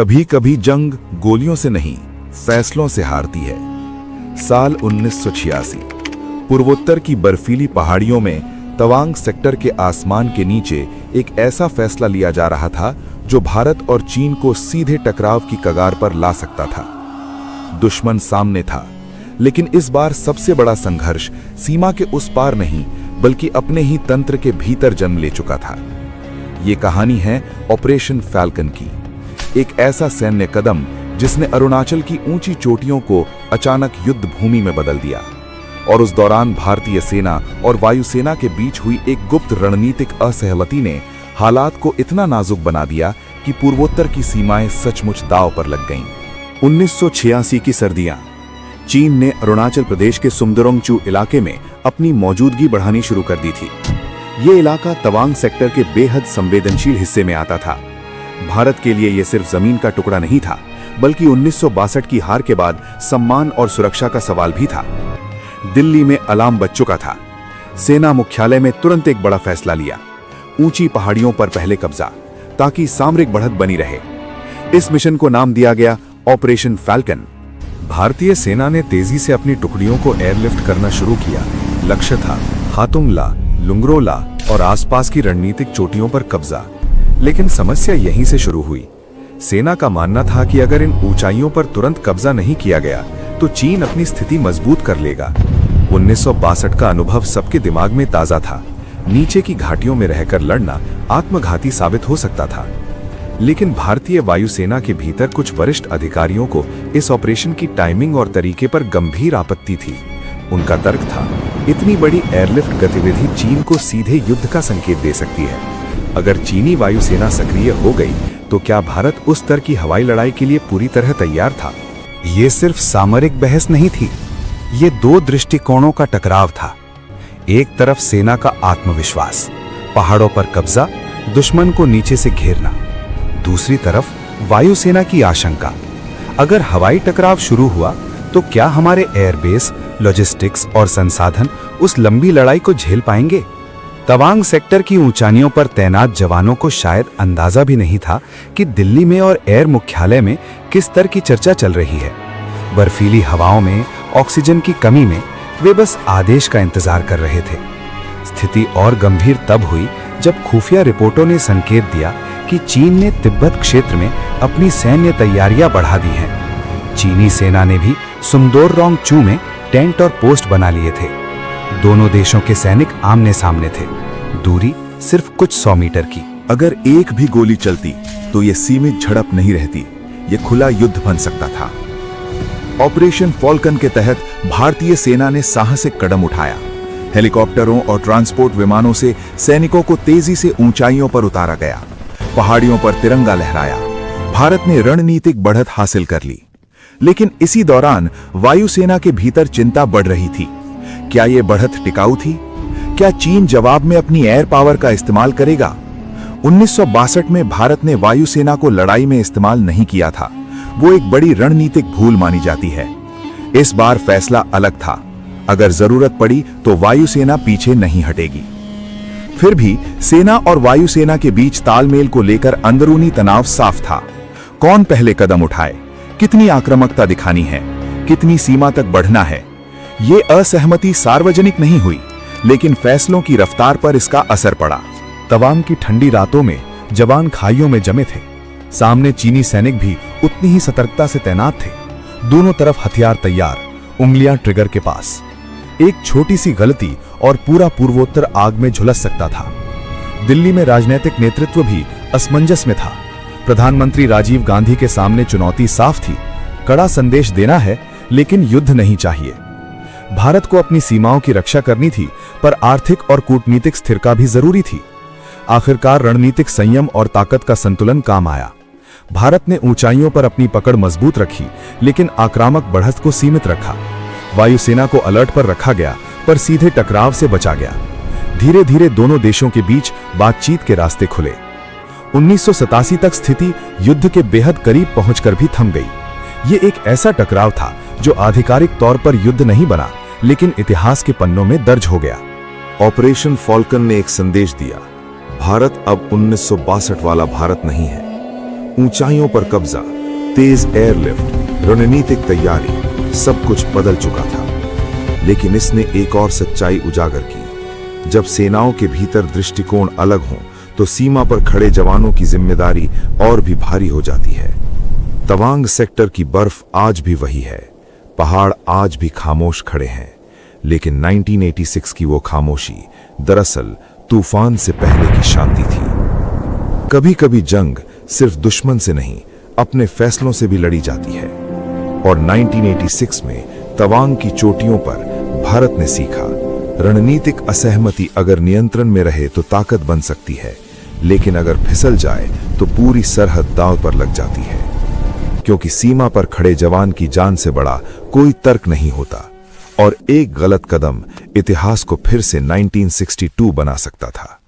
कभी कभी जंग गोलियों से नहीं, फैसलों से हारती है। साल 1986 पूर्वोत्तर की बर्फीली पहाड़ियों में तवांग सेक्टर के आसमान के नीचे एक ऐसा फैसला लिया जा रहा था जो भारत और चीन को सीधे टकराव की कगार पर ला सकता था। दुश्मन सामने था, लेकिन इस बार सबसे बड़ा संघर्ष सीमा के उस पार नहीं बल्कि अपने ही तंत्र के भीतर जन्म ले चुका था। ये कहानी है ऑपरेशन फैल्कन की, एक ऐसा सैन्य कदम जिसने अरुणाचल की ऊंची चोटियों को अचानक युद्ध भूमि में बदल दिया। और उस दौरान भारतीय सेना और वायुसेना के बीच हुई एक गुप्त रणनीतिक असहमति ने हालात को इतना नाजुक बना दिया कि पूर्वोत्तर की सीमाएं सचमुच दांव पर लग गईं। 1986 की सर्दियां। चीन ने अरुणाचल प्रदेश के सुमदरोंगचू इलाके में अपनी मौजूदगी बढ़ानी शुरू कर दी थी। ये इलाका तवांग सेक्टर के बेहद संवेदनशील हिस्से में आता था। भारत के लिए यह सिर्फ जमीन का टुकड़ा नहीं था, बल्कि 1962 की हार के बाद सम्मान और सुरक्षा का सवाल भी था। दिल्ली में अलार्म बज चुका था। सेना मुख्यालय में तुरंत एक बड़ा फैसला लिया, ऊंची पहाड़ियों पर पहले कब्जा, ताकि सामरिक बढ़त बनी रहे। इस मिशन को नाम दिया गया ऑपरेशन फैल्कन। भारतीय सेना ने तेजी से अपनी टुकड़ियों को एयरलिफ्ट करना शुरू किया। लक्ष्य था हातुंगला, लुंगरोला और आसपास की रणनीतिक चोटियों पर कब्जा। लेकिन समस्या यहीं से शुरू हुई। सेना का मानना था कि अगर इन ऊंचाइयों पर तुरंत कब्जा नहीं किया गया तो चीन अपनी स्थिति मजबूत कर लेगा। 1962 का अनुभव सबके दिमाग में ताजा था। नीचे की घाटियों में रहकर लड़ना आत्मघाती साबित हो सकता था। लेकिन भारतीय वायुसेना के भीतर कुछ वरिष्ठ अधिकारियों को इस ऑपरेशन की टाइमिंग और तरीके पर गंभीर आपत्ति थी। उनका तर्क था, इतनी बड़ी एयरलिफ्ट गतिविधि चीन को सीधे युद्ध का संकेत दे सकती है। अगर चीनी वायुसेना सक्रिय हो गई तो क्या भारत उस स्तर की हवाई लड़ाई के लिए पूरी तरह तैयार था? ये सिर्फ सामरिक बहस नहीं थी, ये दो दृष्टिकोणों का टकराव था। एक तरफ सेना का आत्मविश्वास, पहाड़ों पर कब्जा, दुश्मन को नीचे से घेरना। दूसरी तरफ वायुसेना की आशंका, अगर हवाई टकराव शुरू हुआ तो क्या हमारे एयरबेस, लॉजिस्टिक्स और संसाधन उस लंबी लड़ाई को झेल पाएंगे? तवांग सेक्टर की ऊंचाइयों पर तैनात जवानों को शायद अंदाजा भी नहीं था कि दिल्ली में और एयर मुख्यालय में किस स्तर की चर्चा चल रही है। बर्फीली हवाओं में, ऑक्सीजन की कमी में वे बस आदेश का इंतजार कर रहे थे। स्थिति और गंभीर तब हुई जब खुफिया रिपोर्टों ने संकेत दिया कि चीन ने तिब्बत क्षेत्र में अपनी सैन्य तैयारियां बढ़ा दी हैं। चीनी सेना ने भी सुमदरोंगचू में टेंट और पोस्ट बना लिए थे। दोनों देशों के सैनिक आमने सामने थे, दूरी सिर्फ कुछ 100 मीटर की। अगर एक भी गोली चलती तो यह सीमित झड़प नहीं रहती, यह खुला युद्ध बन सकता था। ऑपरेशन फॉल्कन के तहत भारतीय सेना ने साहसिक कदम उठाया। हेलीकॉप्टरों और ट्रांसपोर्ट विमानों से सैनिकों को तेजी से ऊंचाइयों पर उतारा गया। पहाड़ियों पर तिरंगा लहराया। भारत ने रणनीतिक बढ़त हासिल कर ली। लेकिन इसी दौरान वायुसेना के भीतर चिंता बढ़ रही थी। क्या यह बढ़त टिकाऊ थी? क्या चीन जवाब में अपनी एयर पावर का इस्तेमाल करेगा? 1962 में भारत ने वायुसेना को लड़ाई में इस्तेमाल नहीं किया था। वो एक बड़ी रणनीतिक भूल मानी जाती है। इस बार फैसला अलग था। अगर जरूरत पड़ी तो वायुसेना पीछे नहीं हटेगी। फिर भी सेना और वायुसेना के बीच तालमेल को लेकर अंदरूनी तनाव साफ था। कौन पहले कदम उठाए, कितनी आक्रामकता दिखानी है, कितनी सीमा तक बढ़ना है। ये असहमति सार्वजनिक नहीं हुई, लेकिन फैसलों की रफ्तार पर इसका असर पड़ा। तवांग की ठंडी रातों में जवान खाइयों में जमे थे। सामने चीनी सैनिक भी उतनी ही सतर्कता से तैनात थे। दोनों तरफ हथियार तैयार, उंगलियां ट्रिगर के पास। एक छोटी सी गलती और पूरा पूर्वोत्तर आग में झुलस सकता था। दिल्ली में राजनीतिक नेतृत्व भी असमंजस में था। प्रधानमंत्री राजीव गांधी के सामने चुनौती साफ थी, कड़ा संदेश देना है लेकिन युद्ध नहीं चाहिए। भारत को अपनी सीमाओं की रक्षा करनी थी, पर आर्थिक और कूटनीतिक स्थिरता भी जरूरी थी। आखिरकार रणनीतिक संयम और ताकत का संतुलन काम आया। भारत ने ऊंचाइयों पर अपनी पकड़ मजबूत रखी, लेकिन आक्रामक बढ़त को सीमित रखा। वायुसेना को अलर्ट पर रखा गया, पर सीधे टकराव से बचा गया। धीरे धीरे दोनों देशों के बीच बातचीत के रास्ते खुले। 1987 तक स्थिति युद्ध के बेहद करीब पहुंचकर भी थम गई। ये एक ऐसा टकराव था जो आधिकारिक तौर पर युद्ध नहीं बना, लेकिन इतिहास के पन्नों में दर्ज हो गया। ऑपरेशन फॉल्कन ने एक संदेश दिया, भारत अब 1962 वाला भारत नहीं है। ऊंचाइयों पर कब्जा, तेज एयरलिफ्ट, रणनीतिक तैयारी, सब कुछ बदल चुका था। लेकिन इसने एक और सच्चाई उजागर की। जब सेनाओं के भीतर दृष्टिकोण अलग हों तो सीमा पर खड़े जवानों की जिम्मेदारी और भी भारी हो जाती है। तवांग सेक्टर की बर्फ आज भी वही है, पहाड़ आज भी खामोश खड़े हैं, लेकिन 1986 की वो खामोशी दरअसल तूफान से पहले की शांति थी। कभी कभी जंग सिर्फ दुश्मन से नहीं, अपने फैसलों से भी लड़ी जाती है। और 1986 में तवांग की चोटियों पर भारत ने सीखा, रणनीतिक असहमति अगर नियंत्रण में रहे तो ताकत बन सकती है, लेकिन अगर फिसल जाए तो पूरी सरहद दांव पर लग जाती है। क्योंकि सीमा पर खड़े जवान की जान से बड़ा कोई तर्क नहीं होता, और एक गलत कदम इतिहास को फिर से 1962 बना सकता था।